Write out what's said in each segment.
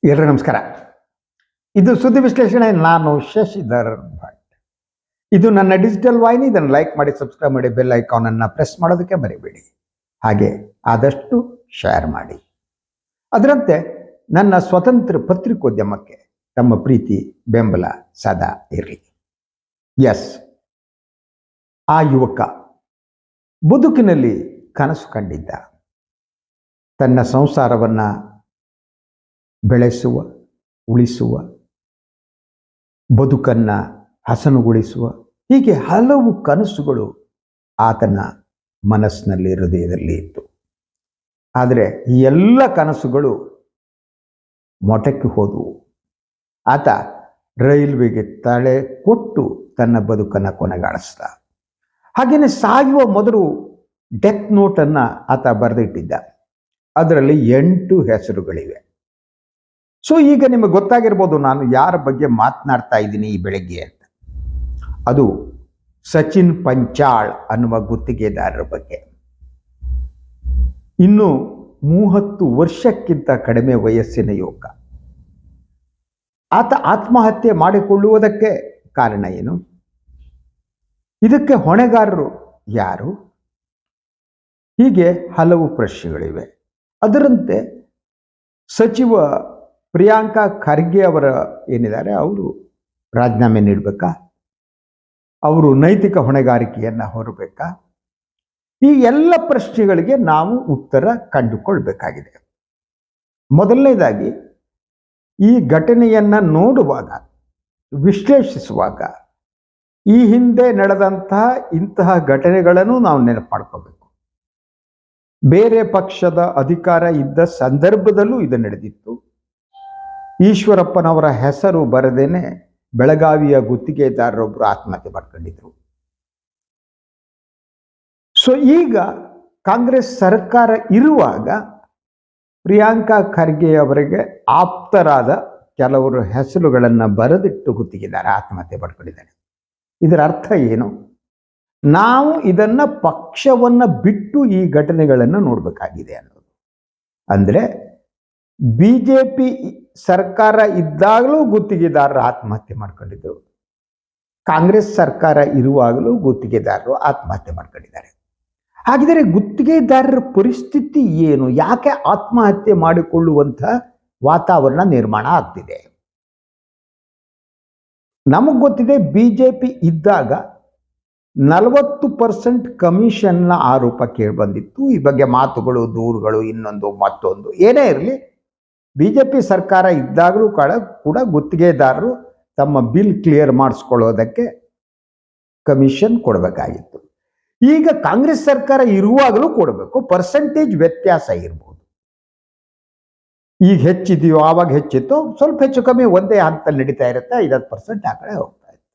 ಎಲ್ಲರೂ ನಮಸ್ಕಾರ. ಇದು ಸುದ್ದಿ ವಿಶ್ಲೇಷಣೆ. ನಾನು ಶಶಿಧರ್ ಭಟ್. ಇದು ನನ್ನ ಡಿಜಿಟಲ್ ವಾಹಿನಿ. ಇದನ್ನು ಲೈಕ್ ಮಾಡಿ, ಸಬ್ಸ್ಕ್ರೈಬ್ ಮಾಡಿ, ಬೆಲ್ ಐಕಾನ್ ಅನ್ನು ಪ್ರೆಸ್ ಮಾಡೋದಕ್ಕೆ ಮರಿಬೇಡಿ. ಹಾಗೆ ಆದಷ್ಟು ಶೇರ್ ಮಾಡಿ. ಅದರಂತೆ ನನ್ನ ಸ್ವತಂತ್ರ ಪತ್ರಿಕೋದ್ಯಮಕ್ಕೆ ತಮ್ಮ ಪ್ರೀತಿ ಬೆಂಬಲ ಸದಾ ಇರಲಿ. ಎಸ್, ಆ ಯುವಕ ಬದುಕಿನಲ್ಲಿ ಕನಸು ಕಂಡಿದ್ದ. ತನ್ನ ಸಂಸಾರವನ್ನು ಬೆಳೆಸುವ, ಉಳಿಸುವ, ಬದುಕನ್ನು ಹಸನುಗೊಳಿಸುವ, ಹೀಗೆ ಹಲವು ಕನಸುಗಳು ಆತನ ಮನಸ್ಸಿನಲ್ಲಿ, ಹೃದಯದಲ್ಲಿ ಇತ್ತು. ಆದರೆ ಈ ಎಲ್ಲ ಕನಸುಗಳು ಮೊಟಕ್ಕೆ ಹೋದವು. ಆತ ರೈಲ್ವೆಗೆ ತಲೆ ಕೊಟ್ಟು ತನ್ನ ಬದುಕನ್ನು ಕೊನೆಗಾಣಿಸ್ದ. ಹಾಗೆಯೇ ಸಾಯುವ ಮೊದಲು ಡೆತ್ ನೋಟನ್ನು ಆತ ಬರೆದಿಟ್ಟಿದ್ದ. ಅದರಲ್ಲಿ 8 ಹೆಸರುಗಳಿವೆ. ಸೊ ಈಗ ನಿಮಗೆ ಗೊತ್ತಾಗಿರ್ಬೋದು ನಾನು ಯಾರ ಬಗ್ಗೆ ಮಾತನಾಡ್ತಾ ಇದ್ದೀನಿ ಈ ಬೆಳಗ್ಗೆ ಅಂತ. ಅದು ಸಚಿನ್ ಪಂಚಾಳ್ ಅನ್ನುವ ಗುತ್ತಿಗೆದಾರರ ಬಗ್ಗೆ. ಇನ್ನು 30 ವರ್ಷಕ್ಕಿಂತ ಕಡಿಮೆ ವಯಸ್ಸಿನ ಯುವಕ. ಆತ ಆತ್ಮಹತ್ಯೆ ಮಾಡಿಕೊಳ್ಳುವುದಕ್ಕೆ ಕಾರಣ ಏನು? ಇದಕ್ಕೆ ಹೊಣೆಗಾರರು ಯಾರು? ಹೀಗೆ ಹಲವು ಪ್ರಶ್ನೆಗಳಿವೆ. ಅದರಂತೆ ಸಚಿವ ಪ್ರಿಯಾಂಕಾ ಖರ್ಗೆ ಅವರ ಏನಿದ್ದಾರೆ, ಅವರು ರಾಜೀನಾಮೆ ನೀಡಬೇಕಾ? ಅವರು ನೈತಿಕ ಹೊಣೆಗಾರಿಕೆಯನ್ನು ಹೊರಬೇಕಾ? ಈ ಎಲ್ಲ ಪ್ರಶ್ನೆಗಳಿಗೆ ನಾವು ಉತ್ತರ ಕಂಡುಕೊಳ್ಬೇಕಾಗಿದೆ. ಮೊದಲನೇದಾಗಿ, ಈ ಘಟನೆಯನ್ನು ನೋಡುವಾಗ, ವಿಶ್ಲೇಷಿಸುವಾಗ ಈ ಹಿಂದೆ ನಡೆದಂತಹ ಇಂತಹ ಘಟನೆಗಳನ್ನು ನಾವು ನೆನಪು ಮಾಡ್ಕೋಬೇಕು. ಬೇರೆ ಪಕ್ಷದ ಅಧಿಕಾರ ಇದ್ದ ಸಂದರ್ಭದಲ್ಲೂ ಇದು ನಡೆದಿತ್ತು. ಈಶ್ವರಪ್ಪನವರ ಹೆಸರು ಬರದೇನೆ ಬೆಳಗಾವಿಯ ಗುತ್ತಿಗೆದಾರರೊಬ್ಬರು ಆತ್ಮಹತ್ಯೆ ಮಾಡ್ಕೊಂಡಿದ್ರು. ಸೊ ಈಗ ಕಾಂಗ್ರೆಸ್ ಸರ್ಕಾರ ಇರುವಾಗ ಪ್ರಿಯಾಂಕಾ ಖರ್ಗೆ ಅವರಿಗೆ ಆಪ್ತರಾದ ಕೆಲವರು ಹೆಸರುಗಳನ್ನು ಬರೆದಿಟ್ಟು ಗುತ್ತಿಗೆದಾರ ಆತ್ಮಹತ್ಯೆ ಮಾಡ್ಕೊಂಡಿದ್ದಾರೆ. ಇದರ ಅರ್ಥ ಏನು? ನಾವು ಇದನ್ನ ಪಕ್ಷವನ್ನು ಬಿಟ್ಟು ಈ ಘಟನೆಗಳನ್ನು ನೋಡಬೇಕಾಗಿದೆ ಅನ್ನೋದು. ಅಂದರೆ ಬಿಜೆಪಿ ಸರ್ಕಾರ ಇದ್ದಾಗಲೂ ಗುತ್ತಿಗೆದಾರರು ಆತ್ಮಹತ್ಯೆ ಮಾಡ್ಕೊಂಡಿದ್ರು, ಕಾಂಗ್ರೆಸ್ ಸರ್ಕಾರ ಇರುವಾಗಲೂ ಗುತ್ತಿಗೆದಾರರು ಆತ್ಮಹತ್ಯೆ ಮಾಡ್ಕೊಂಡಿದ್ದಾರೆ. ಹಾಗಿದ್ರೆ ಗುತ್ತಿಗೆದಾರರ ಪರಿಸ್ಥಿತಿ ಏನು? ಯಾಕೆ ಆತ್ಮಹತ್ಯೆ ಮಾಡಿಕೊಳ್ಳುವಂಥ ವಾತಾವರಣ ನಿರ್ಮಾಣ ಆಗ್ತಿದೆ? ನಮಗೆ ಗೊತ್ತಿದೆ, ಬಿಜೆಪಿ ಇದ್ದಾಗ 40% ಕಮಿಷನ್ನ ಆರೋಪ ಕೇಳಿಬಂದಿತ್ತು. ಈ ಬಗ್ಗೆ ಮಾತುಗಳು, ದೂರುಗಳು, ಇನ್ನೊಂದು ಮತ್ತೊಂದು ಏನೇ ಇರಲಿ, ಬಿಜೆಪಿ ಸರ್ಕಾರ ಇದ್ದಾಗಲೂ ಕೂಡ ಗುತ್ತಿಗೆದಾರರು ತಮ್ಮ ಬಿಲ್ ಕ್ಲಿಯರ್ ಮಾಡಿಸ್ಕೊಳ್ಳೋದಕ್ಕೆ ಕಮಿಷನ್ ಕೊಡಬೇಕಾಗಿತ್ತು. ಈಗ ಕಾಂಗ್ರೆಸ್ ಸರ್ಕಾರ ಇರುವಾಗಲೂ ಕೊಡಬೇಕು. ಪರ್ಸೆಂಟೇಜ್ ವ್ಯತ್ಯಾಸ ಇರ್ಬೋದು. ಈಗ ಹೆಚ್ಚಿದೆಯೋ, ಆವಾಗ ಹೆಚ್ಚಿತ್ತು, ಸ್ವಲ್ಪ ಹೆಚ್ಚು ಕಮ್ಮಿ ಒಂದೇ ಹಂತದಲ್ಲಿ ನಡೀತಾ ಇರುತ್ತೆ. 50% ಆ ಕಡೆ ಹೋಗ್ತಾ ಇತ್ತು.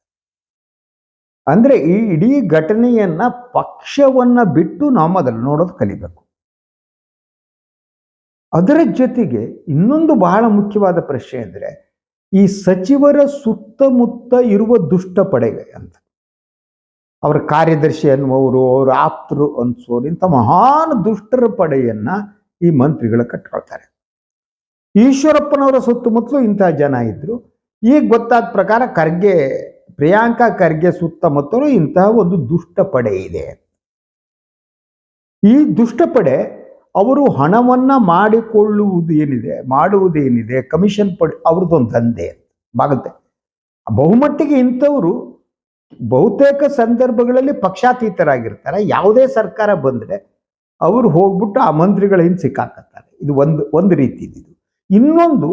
ಅಂದ್ರೆ ಈ ಇಡೀ ಘಟನೆಯನ್ನ ಪಕ್ಷವನ್ನ ಬಿಟ್ಟು ನಾವು ಮೊದಲು ನೋಡೋದು ಕಲಿಬೇಕು. ಅದರ ಜೊತೆಗೆ ಇನ್ನೊಂದು ಬಹಳ ಮುಖ್ಯವಾದ ಪ್ರಶ್ನೆ ಅಂದರೆ, ಈ ಸಚಿವರ ಸುತ್ತಮುತ್ತ ಇರುವ ದುಷ್ಟಪಡೆ ಅಂತ, ಅವರ ಕಾರ್ಯದರ್ಶಿ ಅನ್ನುವರು, ಅವರ ಆಪ್ತರು ಅನ್ಸೋರು, ಇಂಥ ಮಹಾನ್ ದುಷ್ಟರ ಪಡೆಯನ್ನ ಈ ಮಂತ್ರಿಗಳು ಕಟ್ಕೊಳ್ತಾರೆ. ಈಶ್ವರಪ್ಪನವರ ಸುತ್ತಮುತ್ತಲೂ ಇಂತಹ ಜನ ಇದ್ರು. ಈಗ ಗೊತ್ತಾದ ಪ್ರಕಾರ ಪ್ರಿಯಾಂಕಾ ಖರ್ಗೆ ಸುತ್ತಮುತ್ತಲೂ ಇಂತಹ ಒಂದು ದುಷ್ಟಪಡೆ ಇದೆ. ಈ ದುಷ್ಟಪಡೆ ಅವರು ಹಣವನ್ನ ಮಾಡುವುದೇನಿದೆ, ಕಮಿಷನ್ ಅವ್ರದ್ದೊಂದು ದಂಧೆ ಬಾಗುತ್ತೆ. ಬಹುಮಟ್ಟಿಗೆ ಇಂಥವರು ಬಹುತೇಕ ಸಂದರ್ಭಗಳಲ್ಲಿ ಪಕ್ಷಾತೀತರಾಗಿರ್ತಾರೆ. ಯಾವುದೇ ಸರ್ಕಾರ ಬಂದರೆ ಅವರು ಹೋಗ್ಬಿಟ್ಟು ಆ ಮಂತ್ರಿಗಳ ಹಿಂದೆ ಸಿಕ್ಕಾಕತ್ತಾರೆ. ಇದು ಒಂದು ರೀತಿ ಇದು. ಇನ್ನೊಂದು,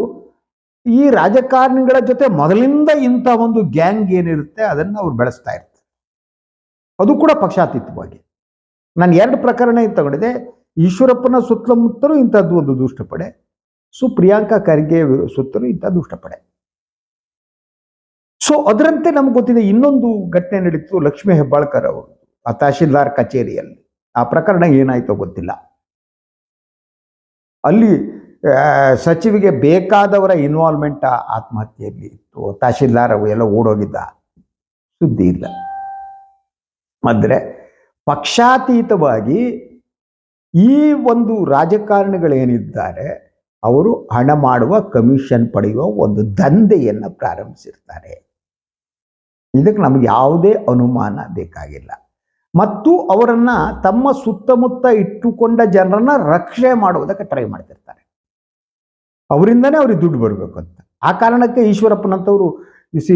ಈ ರಾಜಕಾರಣಿಗಳ ಜೊತೆ ಮೊದಲಿಂದ ಇಂಥ ಒಂದು ಗ್ಯಾಂಗ್ ಏನಿರುತ್ತೆ ಅದನ್ನು ಅವ್ರು ಬೆಳೆಸ್ತಾ ಇರ್ತಾರೆ. ಅದು ಕೂಡ ಪಕ್ಷಾತೀತವಾಗಿ. ನಾನು 2 ಪ್ರಕರಣ ತಗೊಂಡಿದ್ದೆ. ಈಶ್ವರಪ್ಪನ ಸುತ್ತಮುತ್ತಲೂ ಇಂಥದ್ದು ಒಂದು ದುಷ್ಟಪಡೆ, ಪ್ರಿಯಾಂಕಾ ಖರ್ಗೆ ಸುತ್ತಲೂ ಇಂಥ ದುಷ್ಟಪಡೆ. ಸೊ ಅದರಂತೆ ನಮ್ಗೆ ಗೊತ್ತಿದೆ, ಇನ್ನೊಂದು ಘಟನೆ ನಡೀತು ಲಕ್ಷ್ಮೀ ಹೆಬ್ಬಾಳ್ಕರ್ ಅವರು ಆ ತಹಶೀಲ್ದಾರ್ ಕಚೇರಿಯಲ್ಲಿ. ಆ ಪ್ರಕರಣ ಏನಾಯ್ತೋ ಗೊತ್ತಿಲ್ಲ. ಅಲ್ಲಿ ಸಚಿವಿಗೆ ಬೇಕಾದವರ ಇನ್ವಾಲ್ವ್ಮೆಂಟ್ ಆತ್ಮಹತ್ಯೆಯಲ್ಲಿ ಇತ್ತು. ತಹಶೀಲ್ದಾರ್ ಎಲ್ಲ ಓಡೋಗಿದ್ದ, ಸುದ್ದಿ ಇಲ್ಲ. ಆದರೆ ಪಕ್ಷಾತೀತವಾಗಿ ಈ ಒಂದು ರಾಜಕಾರಣಿಗಳೇನಿದ್ದಾರೆ ಅವರು ಹಣ ಮಾಡುವ, ಕಮಿಷನ್ ಪಡೆಯುವ ಒಂದು ದಂಧೆಯನ್ನು ಪ್ರಾರಂಭಿಸಿರ್ತಾರೆ. ಇದಕ್ಕೆ ನಮಗೆ ಯಾವುದೇ ಅನುಮಾನ ಬೇಕಾಗಿಲ್ಲ. ಮತ್ತು ಅವರನ್ನ ತಮ್ಮ ಸುತ್ತಮುತ್ತ ಇಟ್ಟುಕೊಂಡ ಜನರನ್ನ ರಕ್ಷಣೆ ಮಾಡುವುದಕ್ಕೆ ಟ್ರೈ ಮಾಡ್ತಿರ್ತಾರೆ. ಅವರಿಂದನೇ ಅವ್ರಿಗೆ ದುಡ್ಡು ಬರಬೇಕು ಅಂತ. ಆ ಕಾರಣಕ್ಕೆ ಈಶ್ವರಪ್ಪನಂತವರು see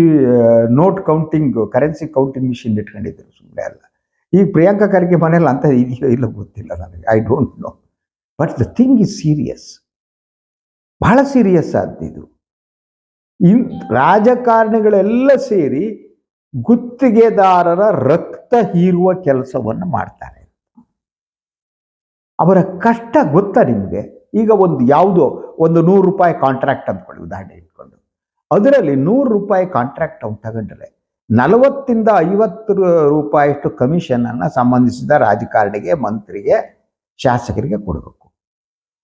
note counting, currency counting machine ಇಟ್ಕೊಂಡಿದ್ರು, ಸುಮ್ಮನೆ ಅಲ್ಲ. ಈ ಪ್ರಿಯಾಂಕಾ ಖರ್ಗೆ ಮನೇಲಿ ಅಂತ ಇದೆಯೋ ಇಲ್ಲ ಗೊತ್ತಿಲ್ಲ ನನಗೆ, I don't know. But the thing is serious, ಬಹಳ ಸೀರಿಯಸ್ ಆದ್ದು. ರಾಜಕಾರಣಿಗಳೆಲ್ಲ ಸೇರಿ ಗುತ್ತಿಗೆದಾರರ ರಕ್ತ ಹೀರುವ ಕೆಲಸವನ್ನು ಮಾಡ್ತಾರೆ. ಅವರ ಕಷ್ಟ ಗೊತ್ತಾ ನಿಮಗೆ? ಈಗ ಒಂದು ಯಾವುದೋ ಒಂದು 100 ರೂಪಾಯಿ ಕಾಂಟ್ರಾಕ್ಟ್ ಅಂದ್ಕೊಳ್ಳಿ, ಉದಾಹರಣೆ ಇಟ್ಕೊಂಡು. ಅದರಲ್ಲಿ 100 ರೂಪಾಯಿ ಕಾಂಟ್ರಾಕ್ಟ್ ಅವ್ನು ತಗೊಂಡ್ರೆ 40 ರಿಂದ 50 ರೂಪಾಯಿಷ್ಟು ಕಮಿಷನ್ ಅನ್ನು ಸಂಬಂಧಿಸಿದ ರಾಜಕಾರಣಿಗೆ, ಮಂತ್ರಿಗೆ, ಶಾಸಕರಿಗೆ ಕೊಡಬೇಕು.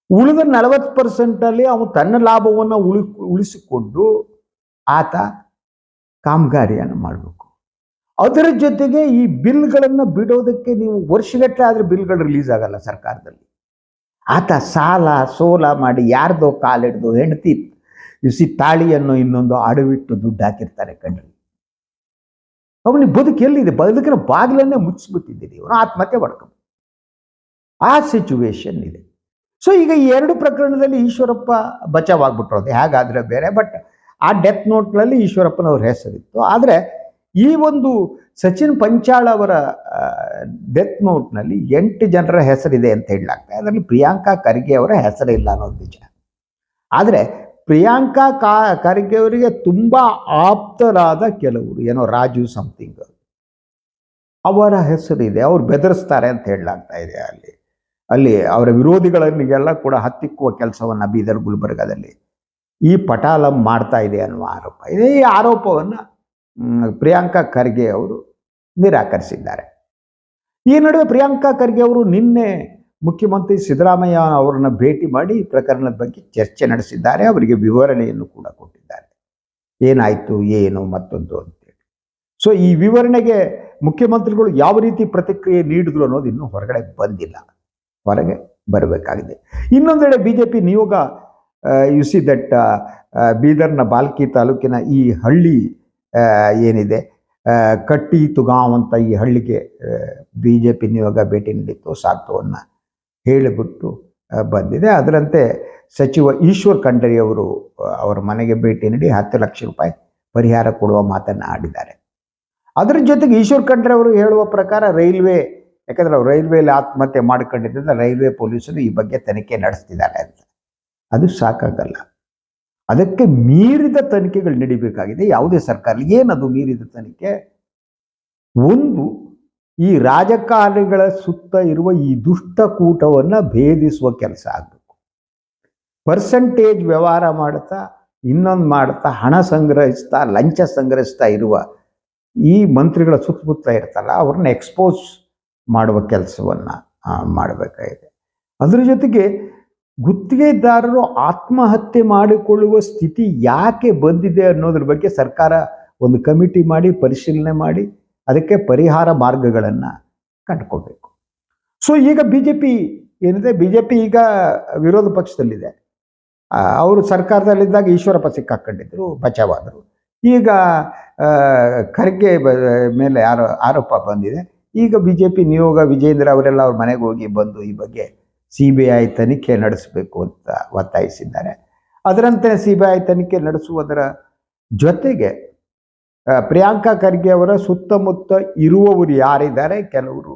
ಉಳಿದ 40% ಅವನು ತನ್ನ ಲಾಭವನ್ನು ಉಳಿಸಿಕೊಂಡು ಆತ ಕಾಮಗಾರಿಯನ್ನು ಮಾಡಬೇಕು. ಅದರ ಜೊತೆಗೆ ಈ ಬಿಲ್ಗಳನ್ನು ಬಿಡೋದಕ್ಕೆ ನೀವು ವರ್ಷಗಟ್ಟಲೆ ಆದರೆ ಬಿಲ್ಗಳು ರಿಲೀಸ್ ಆಗಲ್ಲ ಸರ್ಕಾರದಲ್ಲಿ. ಆತ ಸಾಲ ಸೋಲ ಮಾಡಿ ಯಾರ್ದೋ ಕಾಲಿಡ್ದು ಹೆಂಡತಿ ತಾಳಿಯನ್ನು ಇನ್ನೊಂದು ಅಡವಿಟ್ಟು ದುಡ್ಡು ಹಾಕಿರ್ತಾರೆ ಕಣ್ರಿ. ಅವನಿಗೆ ಬದುಕು ಎಲ್ಲಿದೆ? ಬದುಕಿನ ಬಾಗಿಲನ್ನೇ ಮುಚ್ಚಿಬಿಟ್ಟಿದ್ದೀರಿ, ಅವನು ಆತ್ಮಹತ್ಯೆ ಮಾಡ್ಕೊಂಡು ಆ ಸಿಚುವೇಶನ್ ಇದೆ. ಸೊ ಈಗ ಈ 2 ಪ್ರಕರಣದಲ್ಲಿ ಈಶ್ವರಪ್ಪ ಬಚಾವಾಗ್ಬಿಟ್ರೋದು, ಹೇಗಾದ್ರೆ ಬೇರೆ. ಬಟ್ ಆ ಡೆತ್ ನೋಟ್ನಲ್ಲಿ ಈಶ್ವರಪ್ಪನವ್ರ ಹೆಸರಿತ್ತು. ಆದರೆ ಈ ಒಂದು ಸಚಿನ್ ಪಂಚಾಳ್ ಅವರ ಡೆತ್ ನೋಟ್ನಲ್ಲಿ 8 ಜನರ ಹೆಸರಿದೆ ಅಂತ ಹೇಳಲಾಗ್ತದೆ. ಅದರಲ್ಲಿ ಪ್ರಿಯಾಂಕಾ ಖರ್ಗೆ ಅವರ ಹೆಸರಿಲ್ಲ ಅನ್ನೋದು ನಿಜ. ಆದರೆ ಪ್ರಿಯಾಂಕಾ ಖರ್ಗೆ ಅವರಿಗೆ ತುಂಬ ಆಪ್ತರಾದ ಕೆಲವರು, ಏನೋ ರಾಜು ಸಮಥಿಂಗ್, ಅವರ ಹೆಸರಿದೆ. ಅವ್ರು ಬೆದರಿಸ್ತಾರೆ ಅಂತ ಹೇಳಲಾಗ್ತಾ ಇದೆ. ಅಲ್ಲಿ ಅವರ ವಿರೋಧಿಗಳಿಗೆಲ್ಲ ಕೂಡ ಹತ್ತಿಕ್ಕುವ ಕೆಲಸವನ್ನು ಬೀದರ್, ಗುಲ್ಬರ್ಗಾದಲ್ಲಿ ಈ ಪಟಾಲಂ ಮಾಡ್ತಾ ಇದೆ ಅನ್ನುವ ಆರೋಪ ಇದೆ. ಈ ಆರೋಪವನ್ನು ಪ್ರಿಯಾಂಕಾ ಖರ್ಗೆ ಅವರು ನಿರಾಕರಿಸಿದ್ದಾರೆ. ಈ ನಡುವೆ ಪ್ರಿಯಾಂಕಾ ಖರ್ಗೆ ಅವರು ನಿನ್ನೆ ಮುಖ್ಯಮಂತ್ರಿ ಸಿದ್ದರಾಮಯ್ಯ ಅವರನ್ನು ಭೇಟಿ ಮಾಡಿ ಈ ಪ್ರಕರಣದ ಬಗ್ಗೆ ಚರ್ಚೆ ನಡೆಸಿದ್ದಾರೆ. ಅವರಿಗೆ ವಿವರಣೆಯನ್ನು ಕೂಡ ಕೊಟ್ಟಿದ್ದಾರೆ, ಏನಾಯಿತು ಏನು ಮತ್ತೊಂದು ಅಂತೇಳಿ. ಸೊ ಈ ವಿವರಣೆಗೆ ಮುಖ್ಯಮಂತ್ರಿಗಳು ಯಾವ ರೀತಿ ಪ್ರತಿಕ್ರಿಯೆ ನೀಡಿದ್ರು ಅನ್ನೋದು ಇನ್ನೂ ಹೊರಗಡೆ ಬಂದಿಲ್ಲ, ಹೊರಗೆ ಬರಬೇಕಾಗಿದೆ. ಇನ್ನೊಂದೆಡೆ BJP ನಿಯೋಗ, ಯು ಸಿ ದಟ್ ಬೀದರ್ನ ಬಾಲ್ಕಿ ತಾಲೂಕಿನ ಈ ಹಳ್ಳಿ ಏನಿದೆ, ಕಟ್ಟಿ ತುಗಾಂವ್ ಅಂತ ಈ ಹಳ್ಳಿಗೆ BJP ನಿಯೋಗ ಭೇಟಿ ನೀಡಿತ್ತು, ಸಾರ್ಥವನ್ನು ಹೇಳಿಬಿಟ್ಟು ಬಂದಿದೆ. ಅದರಂತೆ ಸಚಿವ ಈಶ್ವರ್ ಖಂಡ್ರೆ ಅವರು ಅವರ ಮನೆಗೆ ಭೇಟಿ ನೀಡಿ 10 ಲಕ್ಷ ರೂಪಾಯಿ ಪರಿಹಾರ ಕೊಡುವ ಮಾತನ್ನು ಆಡಿದ್ದಾರೆ. ಅದರ ಜೊತೆಗೆ ಈಶ್ವರ್ ಖಂಡ್ರೆ ಅವರು ಹೇಳುವ ಪ್ರಕಾರ ರೈಲ್ವೆ, ಯಾಕಂದರೆ ಅವ್ರು ರೈಲ್ವೆಯಲ್ಲಿ ಆತ್ಮಹತ್ಯೆ ಮಾಡ್ಕೊಂಡಿದ್ದರಿಂದ ರೈಲ್ವೆ ಪೊಲೀಸರು ಈ ಬಗ್ಗೆ ತನಿಖೆ ನಡೆಸ್ತಿದ್ದಾರೆ ಅಂತ. ಅದು ಸಾಕಾಗಲ್ಲ, ಅದಕ್ಕೆ ಮೀರಿದ ತನಿಖೆಗಳು ನಡೀಬೇಕಾಗಿದೆ ಯಾವುದೇ ಸರ್ಕಾರ. ಏನದು ಮೀರಿದ ತನಿಖೆ? ಒಂದು, ಈ ರಾಜಕಾರಣಿಗಳ ಸುತ್ತ ಇರುವ ಈ ದುಷ್ಟಕೂಟವನ್ನು ಭೇದಿಸುವ ಕೆಲಸ ಆಗಬೇಕು. ಪರ್ಸೆಂಟೇಜ್ ವ್ಯವಹಾರ ಮಾಡ್ತಾ, ಇನ್ನೊಂದು ಮಾಡ್ತಾ, ಹಣ ಸಂಗ್ರಹಿಸ್ತಾ, ಲಂಚ ಸಂಗ್ರಹಿಸ್ತಾ ಇರುವ ಈ ಮಂತ್ರಿಗಳ ಸುತ್ತಮುತ್ತ ಇರ್ತಲ್ಲ, ಅವ್ರನ್ನ ಎಕ್ಸ್ಪೋಸ್ ಮಾಡುವ ಕೆಲಸವನ್ನು ಮಾಡಬೇಕಾಗಿದೆ. ಅದರ ಜೊತೆಗೆ ಗುತ್ತಿಗೆದಾರರು ಆತ್ಮಹತ್ಯೆ ಮಾಡಿಕೊಳ್ಳುವ ಸ್ಥಿತಿ ಯಾಕೆ ಬಂದಿದೆ ಅನ್ನೋದ್ರ ಬಗ್ಗೆ ಸರ್ಕಾರ ಒಂದು ಕಮಿಟಿ ಮಾಡಿ ಪರಿಶೀಲನೆ ಮಾಡಿ ಅದಕ್ಕೆ ಪರಿಹಾರ ಮಾರ್ಗಗಳನ್ನು ಕಂಡುಕೊಳ್ಬೇಕು. ಸೊ ಈಗ BJP ಏನಿದೆ, BJP ಈಗ ವಿರೋಧ ಪಕ್ಷದಲ್ಲಿದೆ. ಅವರು ಸರ್ಕಾರದಲ್ಲಿದ್ದಾಗ ಈಶ್ವರಪ್ಪ ಸಿಕ್ಕಾಕೊಂಡಿದ್ರು, ಬಚಾವಾದರು. ಈಗ ಖರ್ಗೆ ಮೇಲೆ ಆರೋಪ ಬಂದಿದೆ. ಈಗ BJP ನಿಯೋಗ ವಿಜೇಂದ್ರ ಅವರೆಲ್ಲ ಅವ್ರ ಮನೆಗೆ ಹೋಗಿ ಬಂದು ಈ ಬಗ್ಗೆ CBI ತನಿಖೆ ನಡೆಸಬೇಕು ಅಂತ ಒತ್ತಾಯಿಸಿದ್ದಾರೆ. ಅದರಂತೆ CBI ತನಿಖೆ ನಡೆಸುವುದರ ಜೊತೆಗೆ ಪ್ರಿಯಾಂಕಾ ಖರ್ಗೆ ಅವರ ಸುತ್ತಮುತ್ತ ಇರುವವರು ಯಾರಿದ್ದಾರೆ, ಕೆಲವರು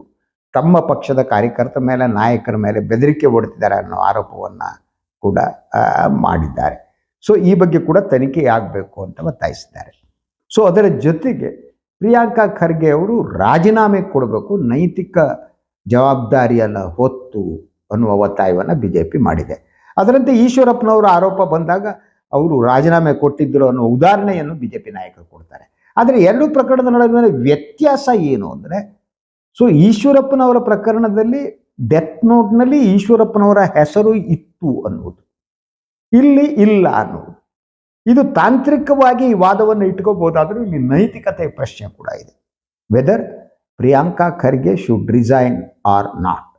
ತಮ್ಮ ಪಕ್ಷದ ಕಾರ್ಯಕರ್ತರ ಮೇಲೆ, ನಾಯಕರ ಮೇಲೆ ಬೆದರಿಕೆ ಒಡ್ತಿದ್ದಾರೆ ಅನ್ನೋ ಆರೋಪವನ್ನು ಕೂಡ ಮಾಡಿದ್ದಾರೆ. ಸೊ ಈ ಬಗ್ಗೆ ಕೂಡ ತನಿಖೆ ಆಗಬೇಕು ಅಂತ ಒತ್ತಾಯಿಸಿದ್ದಾರೆ. ಸೊ ಅದರ ಜೊತೆಗೆ ಪ್ರಿಯಾಂಕಾ ಖರ್ಗೆ ಅವರು ರಾಜೀನಾಮೆ ಕೊಡಬೇಕು, ನೈತಿಕ ಜವಾಬ್ದಾರಿಯನ್ನು ಹೊತ್ತು ಅನ್ನುವ ಒತ್ತಾಯವನ್ನು BJP ಮಾಡಿದೆ. ಅದರಂತೆ ಈಶ್ವರಪ್ಪನವರ ಆರೋಪ ಬಂದಾಗ ಅವರು ರಾಜೀನಾಮೆ ಕೊಟ್ಟಿದ್ದರು ಅನ್ನೋ ಉದಾಹರಣೆಯನ್ನು BJP ನಾಯಕರು ಕೊಡ್ತಾರೆ. ಆದರೆ 2 ಪ್ರಕರಣದ ನಡುವೆ ವ್ಯತ್ಯಾಸ ಏನು ಅಂದರೆ, ಸೊ ಈಶ್ವರಪ್ಪನವರ ಪ್ರಕರಣದಲ್ಲಿ ಡೆತ್ ನೋಟ್ನಲ್ಲಿ ಈಶ್ವರಪ್ಪನವರ ಹೆಸರು ಇತ್ತು ಅನ್ನುವುದು, ಇಲ್ಲಿ ಇಲ್ಲ ಅನ್ನುವುದು. ಇದು ತಾಂತ್ರಿಕವಾಗಿ ಈ ವಾದವನ್ನು ಇಟ್ಕೋಬಹುದಾದರೂ ಇಲ್ಲಿ ನೈತಿಕತೆ ಪ್ರಶ್ನೆ ಕೂಡ ಇದೆ. Whether Priyanka Kharge should resign or not,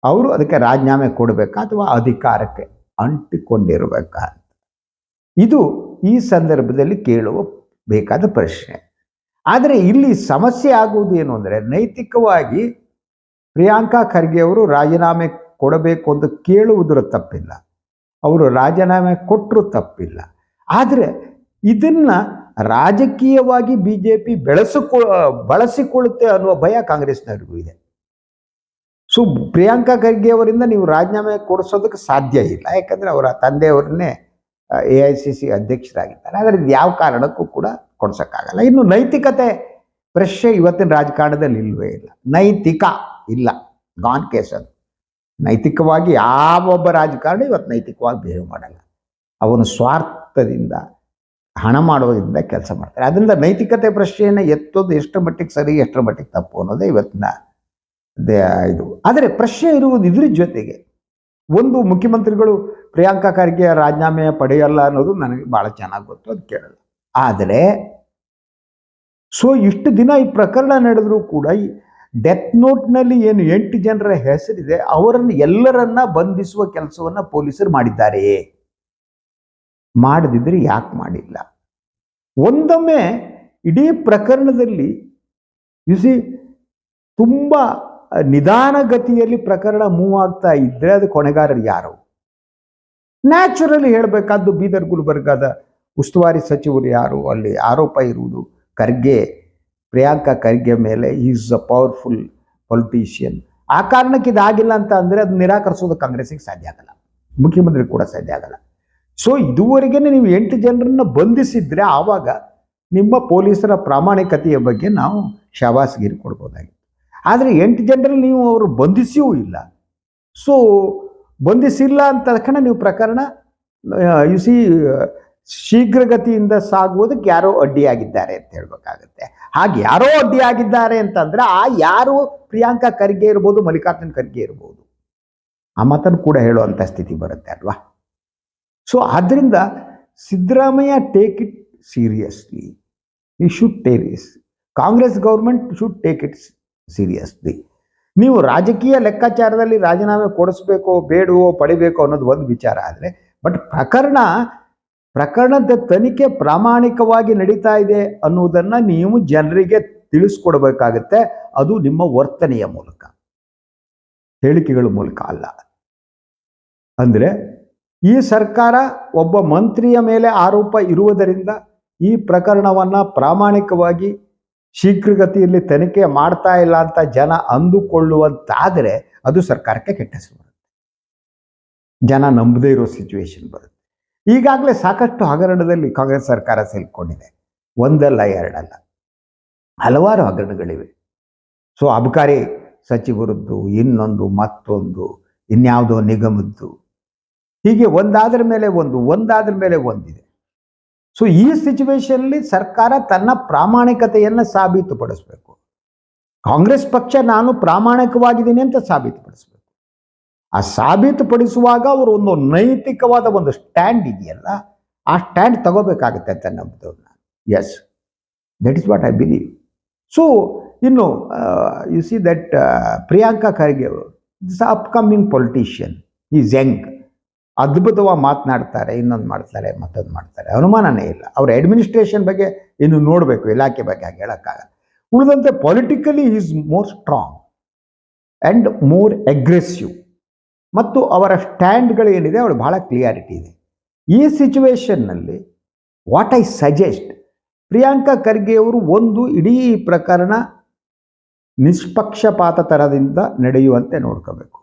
ಅವರು ಅದಕ್ಕೆ ರಾಜೀನಾಮೆ ಕೊಡಬೇಕಾ ಅಥವಾ ಅಧಿಕಾರಕ್ಕೆ ಅಂಟಿಕೊಂಡಿರಬೇಕಾ? ಇದು ಈ ಸಂದರ್ಭದಲ್ಲಿ ಕೇಳುವ ಬೇಕಾದ ಪ್ರಶ್ನೆ. ಆದರೆ ಇಲ್ಲಿ ಸಮಸ್ಯೆ ಆಗುವುದು ಏನು ಅಂದರೆ, ನೈತಿಕವಾಗಿ ಪ್ರಿಯಾಂಕಾ ಖರ್ಗೆ ಅವರು ರಾಜೀನಾಮೆ ಕೊಡಬೇಕು ಅಂತ ಕೇಳುವುದರ ತಪ್ಪಿಲ್ಲ, ಅವರು ರಾಜೀನಾಮೆ ಕೊಟ್ಟರು ತಪ್ಪಿಲ್ಲ. ಆದರೆ ಇದನ್ನ ರಾಜಕೀಯವಾಗಿ ಬಿಜೆಪಿ ಬಳಸಿಕೊಳ್ಳುತ್ತೆ ಅನ್ನುವ ಭಯ ಕಾಂಗ್ರೆಸ್ನವರಿಗೂ ಇದೆ. ಸೊ ಪ್ರಿಯಾಂಕಾ ಖರ್ಗೆ ಅವರಿಂದ ನೀವು ರಾಜೀನಾಮೆ ಕೊಡಿಸೋದಕ್ಕೆ ಸಾಧ್ಯ ಇಲ್ಲ, ಯಾಕಂದರೆ ಅವರ ತಂದೆಯವರನ್ನೇ AICC ಅಧ್ಯಕ್ಷರಾಗಿದ್ದಾರೆ. ಆದರೆ ಇದು ಯಾವ ಕಾರಣಕ್ಕೂ ಕೂಡ ಕೊಡ್ಸೋಕ್ಕಾಗಲ್ಲ. ಇನ್ನು ನೈತಿಕತೆ ಪ್ರಶ್ನೆ ಇವತ್ತಿನ ರಾಜಕಾರಣದಲ್ಲಿ ಇಲ್ಲವೇ ಇಲ್ಲ. ನೈತಿಕ ಇಲ್ಲ, ಗಾನ್ ಕೇಸ್ ಅದು. ನೈತಿಕವಾಗಿ ಯಾವೊಬ್ಬ ರಾಜಕಾರಣ ಇವತ್ತು ನೈತಿಕವಾಗಿ ಬಿಹೇವ್ ಮಾಡಲ್ಲ. ಅವನು ಸ್ವಾರ್ಥದಿಂದ ಹಣ ಮಾಡೋದ್ರಿಂದ ಕೆಲಸ ಮಾಡ್ತಾರೆ. ಅದರಿಂದ ನೈತಿಕತೆ ಪ್ರಶ್ನೆಯನ್ನು ಎತ್ತೋದು ಎಷ್ಟು ಮಟ್ಟಿಗೆ ಸರಿ, ಎಷ್ಟರ ಮಟ್ಟಿಗೆ ತಪ್ಪು ಅನ್ನೋದೇ ಇವತ್ತಿನ ಇದು. ಆದರೆ ಪ್ರಶ್ನೆ ಇರುವುದು ಇದ್ರ ಜೊತೆಗೆ, ಒಂದು ಮುಖ್ಯಮಂತ್ರಿಗಳು ಪ್ರಿಯಾಂಕಾ ಖರ್ಗೆ ರಾಜೀನಾಮೆ ಪಡೆಯಲ್ಲ ಅನ್ನೋದು ನನಗೆ ಭಾಳ ಚೆನ್ನಾಗಿ ಗೊತ್ತು, ಅದು ಕೇಳಲ್ಲ. ಆದರೆ ಇಷ್ಟು ದಿನ ಈ ಪ್ರಕರಣ ನಡೆದರೂ ಕೂಡ ಈ ಡೆತ್ ನೋಟ್ನಲ್ಲಿ ಏನು 8 ಜನರ ಹೆಸರಿದೆ, ಅವರನ್ನು ಎಲ್ಲರನ್ನ ಬಂಧಿಸುವ ಕೆಲಸವನ್ನು ಪೊಲೀಸರು ಮಾಡಿದ್ದಾರೆಯೇ? ಮಾಡದಿದ್ರೆ ಯಾಕೆ ಮಾಡಿಲ್ಲ? ಒಂದೊಮ್ಮೆ ಇಡೀ ಪ್ರಕರಣದಲ್ಲಿ ತುಂಬ ನಿಧಾನಗತಿಯಲ್ಲಿ ಪ್ರಕರಣ ಮೂವ್ ಆಗ್ತಾ ಇದ್ರೆ ಅದು ಕೊನೆಗಾರರು ಯಾರು? ನ್ಯಾಚುರಲಿ ಹೇಳಬೇಕಾದ್ದು ಬೀದರ್ ಗುಲ್ಬರ್ಗಾದ ಉಸ್ತುವಾರಿ ಸಚಿವರು ಯಾರು, ಅಲ್ಲಿ ಆರೋಪ ಇರುವುದು ಪ್ರಿಯಾಂಕಾ ಖರ್ಗೆ ಮೇಲೆ. Is a powerful politician. ಆ ಕಾರಣಕ್ಕೆ ಇದಾಗಿಲ್ಲ ಅಂತ ಅಂದರೆ ಅದು ನಿರಾಕರಿಸೋದು ಕಾಂಗ್ರೆಸ್ಸಿಗೆ ಸಾಧ್ಯ ಆಗಲ್ಲ, ಮುಖ್ಯಮಂತ್ರಿ ಕೂಡ ಸಾಧ್ಯ ಆಗಲ್ಲ. ಇದುವರೆಗೆ ನೀವು 8 ಜನರನ್ನ ಬಂಧಿಸಿದ್ರೆ ಆವಾಗ ನಿಮ್ಮ ಪೊಲೀಸರ ಪ್ರಾಮಾಣಿಕತೆಯ ಬಗ್ಗೆ ನಾವು ಶಬಾಸ್ಗಿರಿ ಕೊಡ್ಬೋದಾಗಿತ್ತು. ಆದರೆ 8 ಜನರಲ್ಲಿ ನೀವು ಅವರು ಬಂಧಿಸಿಯೂ ಇಲ್ಲ. ಬಂಧಿಸಿಲ್ಲ ಅಂತ ತಕ್ಷಣ ನೀವು ಪ್ರಕರಣ ಶೀಘ್ರಗತಿಯಿಂದ ಸಾಗುವುದಕ್ಕೆ ಯಾರೋ ಅಡ್ಡಿಯಾಗಿದ್ದಾರೆ ಅಂತ ಹೇಳ್ಬೇಕಾಗತ್ತೆ. ಹಾಗೆ ಯಾರೋ ಅಡ್ಡಿಯಾಗಿದ್ದಾರೆ ಅಂತಂದ್ರೆ ಆ ಯಾರು ಪ್ರಿಯಾಂಕಾ ಖರ್ಗೆ ಇರ್ಬೋದು, ಮಲ್ಲಿಕಾರ್ಜುನ್ ಖರ್ಗೆ ಇರ್ಬೋದು, ಆ ಮಾತನ್ನು ಕೂಡ ಹೇಳುವಂಥ ಸ್ಥಿತಿ ಬರುತ್ತೆ ಅಲ್ವಾ? ಆದ್ದರಿಂದ ಸಿದ್ದರಾಮಯ್ಯ ಟೇಕ್ ಇಟ್ ಸೀರಿಯಸ್ಲಿ. ಈ should take it. Congress government should take it seriously. ನೀವು ರಾಜಕೀಯ ಲೆಕ್ಕಾಚಾರದಲ್ಲಿ ರಾಜೀನಾಮೆ ಕೊಡಿಸ್ಬೇಕೋ ಬೇಡವೋ ಪಡಿಬೇಕೋ ಅನ್ನೋದು ಒಂದು ವಿಚಾರ. ಆದರೆ ಬಟ್ ಪ್ರಕರಣದ ತನಿಖೆ ಪ್ರಾಮಾಣಿಕವಾಗಿ ನಡೀತಾ ಇದೆ ಅನ್ನುವುದನ್ನು ನೀವು ಜನರಿಗೆ ತಿಳಿಸ್ಕೊಡ್ಬೇಕಾಗತ್ತೆ. ಅದು ನಿಮ್ಮ ವರ್ತನೆಯ ಮೂಲಕ, ಹೇಳಿಕೆಗಳ ಮೂಲಕ ಅಲ್ಲ. ಅಂದರೆ ಈ ಸರ್ಕಾರ ಒಬ್ಬ ಮಂತ್ರಿಯ ಮೇಲೆ ಆರೋಪ ಇರುವುದರಿಂದ ಈ ಪ್ರಕರಣವನ್ನು ಪ್ರಾಮಾಣಿಕವಾಗಿ ಶೀಘ್ರಗತಿಯಲ್ಲಿ ತನಿಖೆ ಮಾಡ್ತಾ ಇಲ್ಲ ಅಂತ ಜನ ಅಂದುಕೊಳ್ಳುವಂತಾದರೆ ಅದು ಸರ್ಕಾರಕ್ಕೆ ಕೆಟ್ಟ ಹೆಸರು ಬರುತ್ತೆ, ಜನ ನಂಬದೇ ಇರೋ ಸಿಚುವೇಶನ್ ಬರುತ್ತೆ. ಈಗಾಗಲೇ ಸಾಕಷ್ಟು ಹಗರಣದಲ್ಲಿ ಕಾಂಗ್ರೆಸ್ ಸರ್ಕಾರ ಸಿಲ್ಕೊಂಡಿದೆ, ಒಂದಲ್ಲ ಎರಡಲ್ಲ, ಹಲವಾರು ಹಗರಣಗಳಿವೆ. ಅಬಕಾರಿ ಸಚಿವರದ್ದು, ಇನ್ನೊಂದು ಮತ್ತೊಂದು, ಇನ್ಯಾವುದೋ ನಿಗಮದ್ದು, ಹೀಗೆ ಒಂದಾದ್ರ ಮೇಲೆ ಒಂದಿದೆ. ಈ ಸಿಚುವೇಶನ್ಲಿ ಸರ್ಕಾರ ತನ್ನ ಪ್ರಾಮಾಣಿಕತೆಯನ್ನು ಸಾಬೀತುಪಡಿಸಬೇಕು. ಕಾಂಗ್ರೆಸ್ ಪಕ್ಷ ನಾನು ಪ್ರಾಮಾಣಿಕವಾಗಿದ್ದೀನಿ ಅಂತ ಸಾಬೀತುಪಡಿಸಬೇಕು. ಆ ಸಾಬೀತುಪಡಿಸುವಾಗ ಅವರು ಒಂದು ನೈತಿಕವಾದ ಒಂದು ಸ್ಟ್ಯಾಂಡ್ ಇದೆಯಲ್ಲ, ಆ ಸ್ಟ್ಯಾಂಡ್ ತಗೋಬೇಕಾಗುತ್ತೆ ಅಂತ ನಂಬಿದವ್ರು ನಾನು. Yes, that is what I believe. ಇನ್ನು you see that Priyanka Kharge ಅವರು is upcoming politician, is young, ಅದ್ಭುತವಾಗಿ ಮಾತನಾಡ್ತಾರೆ, ಇನ್ನೊಂದು ಮಾಡ್ತಾರೆ, ಮತ್ತೊಂದು ಮಾಡ್ತಾರೆ, ಅನುಮಾನನೇ ಇಲ್ಲ. ಅವರ ಅಡ್ಮಿನಿಸ್ಟ್ರೇಷನ್ ಬಗ್ಗೆ ಇನ್ನು ನೋಡಬೇಕು, ಇಲಾಖೆ ಬಗ್ಗೆ ಹಾಗೆ ಹೇಳೋಕ್ಕಾಗಲ್ಲ. ಉಳಿದಂತೆ politically is more strong and more aggressive, ಮತ್ತು ಅವರ ಸ್ಟ್ಯಾಂಡ್ಗಳು ಏನಿದೆ ಅವಳು ಬಹಳ ಕ್ಲಿಯಾರಿಟಿ ಇದೆ. ಈ ಸಿಚುವೇಶನ್ನಲ್ಲಿ what I suggest, Priyanka Kharge ಅವರು ಒಂದು ಇಡೀ ಪ್ರಕರಣ ನಿಷ್ಪಕ್ಷಪಾತ ಥರದಿಂದ ನಡೆಯುವಂತೆ ನೋಡ್ಕೋಬೇಕು.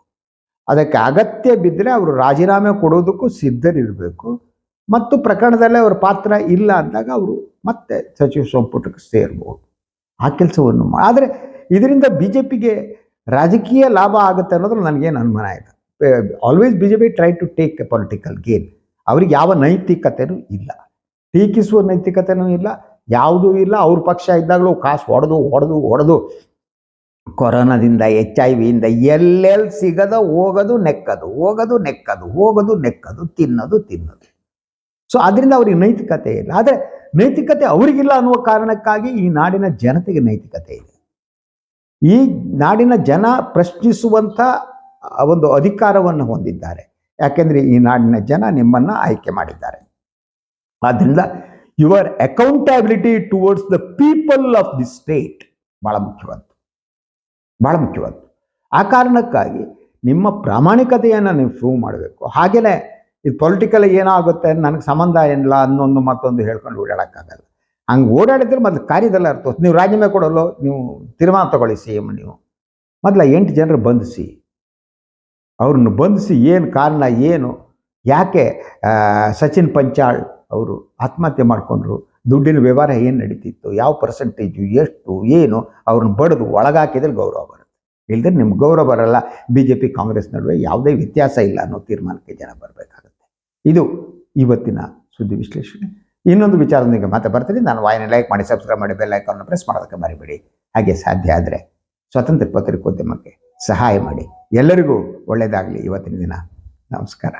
ಅದಕ್ಕೆ ಅಗತ್ಯ ಬಿದ್ದರೆ ಅವರು ರಾಜೀನಾಮೆ ಕೊಡೋದಕ್ಕೂ ಸಿದ್ಧರಿರಬೇಕು. ಮತ್ತು ಪ್ರಕರಣದಲ್ಲೇ ಅವರ ಪಾತ್ರ ಇಲ್ಲ ಅಂದಾಗ ಅವರು ಮತ್ತೆ ಸಚಿವ ಸಂಪುಟಕ್ಕೆ ಸೇರ್ಬೋದು. ಆ ಕೆಲಸವನ್ನು ಆದರೆ ಇದರಿಂದ BJPಗೆ ರಾಜಕೀಯ ಲಾಭ ಆಗುತ್ತೆ ಅನ್ನೋದ್ರಲ್ಲಿ ನನಗೇನು ಅನುಮಾನ ಇಲ್ಲ. Always BJP try to take a political gain. ಅವ್ರಿಗೆ ಯಾವ ನೈತಿಕತೆಯೂ ಇಲ್ಲ, ಟೀಕಿಸುವ ನೈತಿಕತೆಯೂ ಇಲ್ಲ, ಯಾವುದೂ ಇಲ್ಲ. ಅವ್ರ ಪಕ್ಷ ಇದ್ದಾಗಲೂ ಕಾಸು ಹೊಡೆದು ಕೊರೋನಾದಿಂದ, HIV ಯಿಂದ ಎಲ್ಲೆಲ್ಲಿ ಸಿಗದ ಹೋಗೋದು ನೆಕ್ಕದು, ತಿನ್ನೋದು. ಅದರಿಂದ ಅವ್ರಿಗೆ ನೈತಿಕತೆ ಇಲ್ಲ. ಆದರೆ ನೈತಿಕತೆ ಅವರಿಗಿಲ್ಲ ಅನ್ನುವ ಕಾರಣಕ್ಕಾಗಿ ಈ ನಾಡಿನ ಜನತೆಗೆ ನೈತಿಕತೆ ಇದೆ. ಈ ನಾಡಿನ ಜನ ಪ್ರಶ್ನಿಸುವಂಥ ಒಂದು ಅಧಿಕಾರವನ್ನು ಹೊಂದಿದ್ದಾರೆ. ಯಾಕೆಂದರೆ ಈ ನಾಡಿನ ಜನ ನಿಮ್ಮನ್ನು ಆಯ್ಕೆ ಮಾಡಿದ್ದಾರೆ. ಆದ್ದರಿಂದ your accountability towards the people of the state ಭಾಳ ಮುಖ್ಯವಾದ್ದು, ಭಾಳ ಮುಖ್ಯವಾದ್ದು. ಆ ಕಾರಣಕ್ಕಾಗಿ ನಿಮ್ಮ ಪ್ರಾಮಾಣಿಕತೆಯನ್ನು ನೀವು ಪ್ರೂವ್ ಮಾಡಬೇಕು. ಹಾಗೆಯೇ ಇದು ಪೊಲಿಟಿಕಲ್ ಏನಾಗುತ್ತೆ ನನಗೆ ಸಂಬಂಧ ಏನಿಲ್ಲ ಅನ್ನೊಂದು ಮತ್ತೊಂದು ಹೇಳ್ಕೊಂಡು ಓಡಾಡೋಕ್ಕಾಗಲ್ಲ. ಹಂಗೆ ಓಡಾಡಿದ್ರೆ ಮೊದಲು ಕಾರ್ಯದಲ್ಲಿ ಅರ್ಥ. ನೀವು ರಾಜೀನಾಮೆ ಕೊಡಲು ನೀವು ತೀರ್ಮಾನ ತಗೊಳ್ಳಿ, ಸಿ ಎಮ್ ನೀವು ಮೊದಲ 8 ಜನರು ಬಂಧಿಸಿ, ಅವ್ರನ್ನ ಬಂಧಿಸಿ ಏನು ಕಾರಣ, ಏನು ಯಾಕೆ ಸಚಿನ್ ಪಂಚಾಳ್ ಅವರು ಆತ್ಮಹತ್ಯೆ ಮಾಡಿಕೊಂಡ್ರು, ದುಡ್ಡಿನ ವ್ಯವಹಾರ ಏನು ನಡೀತಿತ್ತು, ಯಾವ ಪರ್ಸೆಂಟೇಜು ಎಷ್ಟು ಏನು, ಅವ್ರನ್ನ ಬಡಿದು ಒಳಗಾಕಿದ್ರೆ ಗೌರವ ಬರುತ್ತೆ. ಇಲ್ಲದ್ರೆ ನಿಮ್ಗೆ ಗೌರವ ಬರಲ್ಲ. BJP ಕಾಂಗ್ರೆಸ್ ನಡುವೆ ಯಾವುದೇ ವ್ಯತ್ಯಾಸ ಇಲ್ಲ ಅನ್ನೋ ತೀರ್ಮಾನಕ್ಕೆ ಜನ ಬರಬೇಕಾಗುತ್ತೆ. ಇದು ಇವತ್ತಿನ ಸುದ್ದಿ ವಿಶ್ಲೇಷಣೆ. ಇನ್ನೊಂದು ವಿಚಾರದೊಂದಿಗೆ ಮತ್ತೆ ಬರ್ತೀನಿ. ನಾನು ವಾಹಿನಿ ಲೈಕ್ ಮಾಡಿ, ಸಬ್ಸ್ಕ್ರೈಬ್ ಮಾಡಿ, ಬೆಲ್ ಐಕಾನ್ನ ಪ್ರೆಸ್ ಮಾಡೋದಕ್ಕೆ ಮರಿಬೇಡಿ. ಹಾಗೆ ಸಾಧ್ಯ ಆದರೆ ಸ್ವತಂತ್ರ ಪತ್ರಿಕೋದ್ಯಮಕ್ಕೆ ಸಹಾಯ ಮಾಡಿ. ಎಲ್ಲರಿಗೂ ಒಳ್ಳೆಯದಾಗಲಿ ಇವತ್ತಿನ ದಿನ. ನಮಸ್ಕಾರ.